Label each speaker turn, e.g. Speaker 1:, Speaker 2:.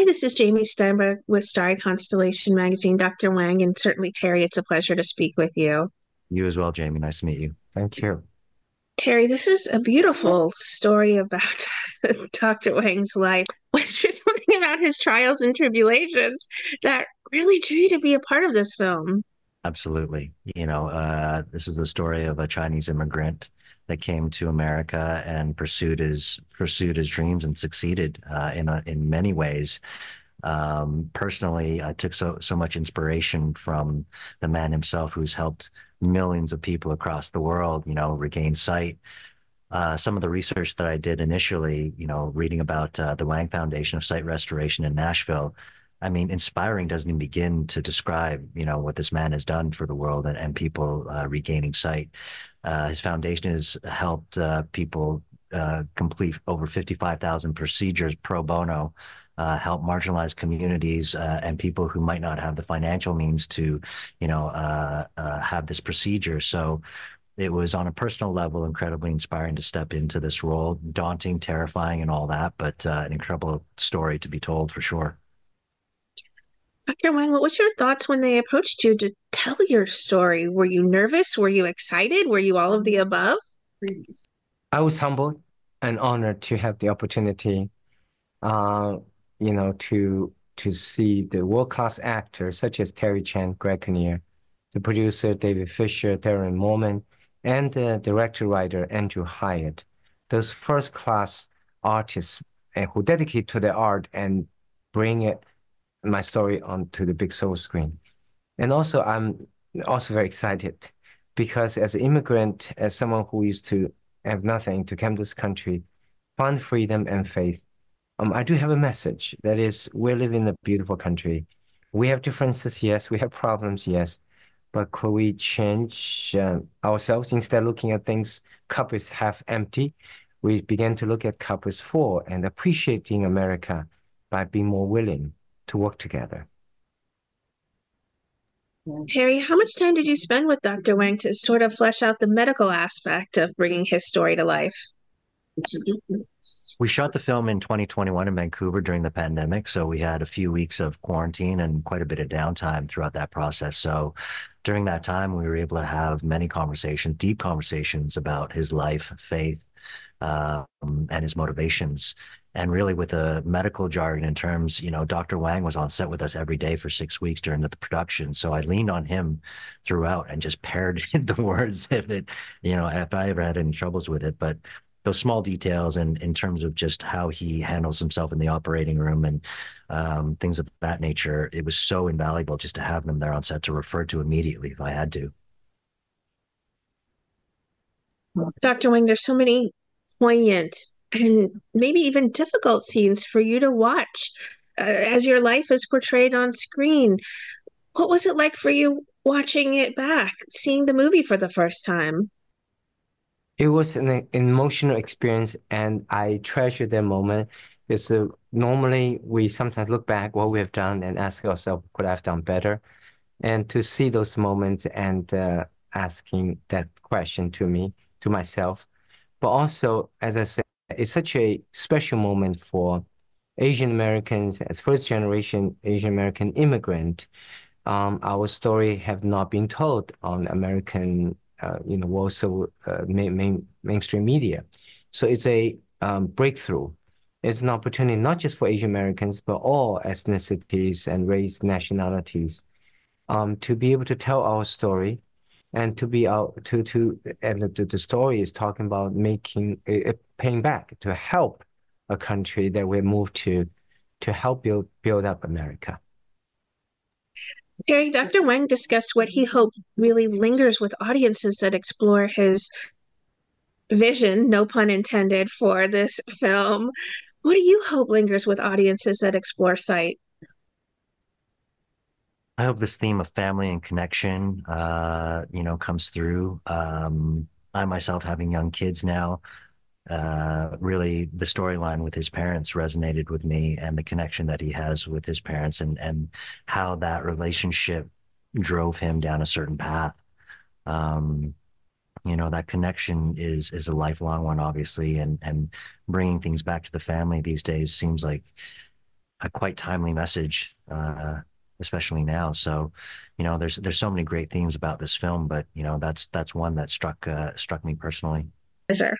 Speaker 1: Hi, this is Jamie Steinberg with Starry Constellation Magazine, Dr. Wang, and certainly Terry, it's a pleasure to speak with you.
Speaker 2: You as well, Jamie. Nice to meet you.
Speaker 3: Thank you.
Speaker 1: Terry, this is a beautiful story about Dr. Wang's life. Was there something about his trials and tribulations that really drew you to be a part of this film?
Speaker 2: Absolutely. This is the story of a Chinese immigrant that came to America and pursued his dreams and succeeded in many ways. Personally, I took so much inspiration from the man himself, who's helped millions of people across the world, regain sight. Some of the research that I did initially, reading about the Wang Foundation of Sight Restoration in Nashville, I mean, inspiring doesn't even begin to describe, what this man has done for the world and people regaining sight. His foundation has helped people complete over 55,000 procedures pro bono, help marginalized communities and people who might not have the financial means to, have this procedure. So it was on a personal level incredibly inspiring to step into this role, daunting, terrifying, and all that, but an incredible story to be told for sure.
Speaker 1: Dr. Wang, what was your thoughts when they approached you to tell your story? Were you nervous? Were you excited? Were you all of the above?
Speaker 3: I was humbled and honored to have the opportunity, uh, to see the world-class actors such as Terry Chen, Greg Kinnear, the producer David Fisher, Darren Morman, and the director-writer Andrew Hyatt, those first-class artists who dedicate to the art and bring my story onto the big silver screen. And also, I'm also very excited because as an immigrant, as someone who used to have nothing to come to this country, find freedom and faith, I do have a message that is, we live in a beautiful country. We have differences, yes. We have problems, yes. But could we change ourselves instead of looking at things, cup is half empty? We begin to look at cup is full and appreciating America by being more willing to work together.
Speaker 1: Terry, how much time did you spend with Dr. Wang to sort of flesh out the medical aspect of bringing his story to life?
Speaker 2: We shot the film in 2021 in Vancouver during the pandemic, so we had a few weeks of quarantine and quite a bit of downtime throughout that process. So during that time, we were able to have many conversations, deep conversations about his life, faith, and his motivations. And really, with the medical jargon in terms, Dr. Wang was on set with us every day for 6 weeks during the production. So I leaned on him throughout and just paired the words if I ever had any troubles with it. But those small details and in terms of just how he handles himself in the operating room and things of that nature, it was so invaluable just to have them there on set to refer to immediately if I had to.
Speaker 1: Dr. Wang, there's so many poignant and maybe even difficult scenes for you to watch as your life is portrayed on screen. What was it like for you watching it back, seeing the movie for the first time?
Speaker 3: It was an emotional experience, and I treasure that moment. Because normally we sometimes look back what we have done and ask ourselves, could I have done better? And to see those moments and asking that question to myself. But also, as I said, it's such a special moment for Asian Americans as first generation Asian American immigrant. Our story have not been told on American, also mainstream media. So it's a breakthrough. It's an opportunity not just for Asian Americans, but all ethnicities and race nationalities, to be able to tell our story and to be out to and the story is talking about paying back to help a country that we moved to help build up America.
Speaker 1: Terry, Dr. Wang discussed what he hoped really lingers with audiences that explore his vision, no pun intended, for this film. What do you hope lingers with audiences that explore sight?
Speaker 2: I hope this theme of family and connection, comes through. I myself, having young kids now, really the storyline with his parents resonated with me, and the connection that he has with his parents, and how that relationship drove him down a certain path. Um, that connection is a lifelong one, obviously, and bringing things back to the family these days seems like a quite timely message, especially now. So, there's so many great themes about this film, but that's one that struck me personally.
Speaker 1: Pleasure.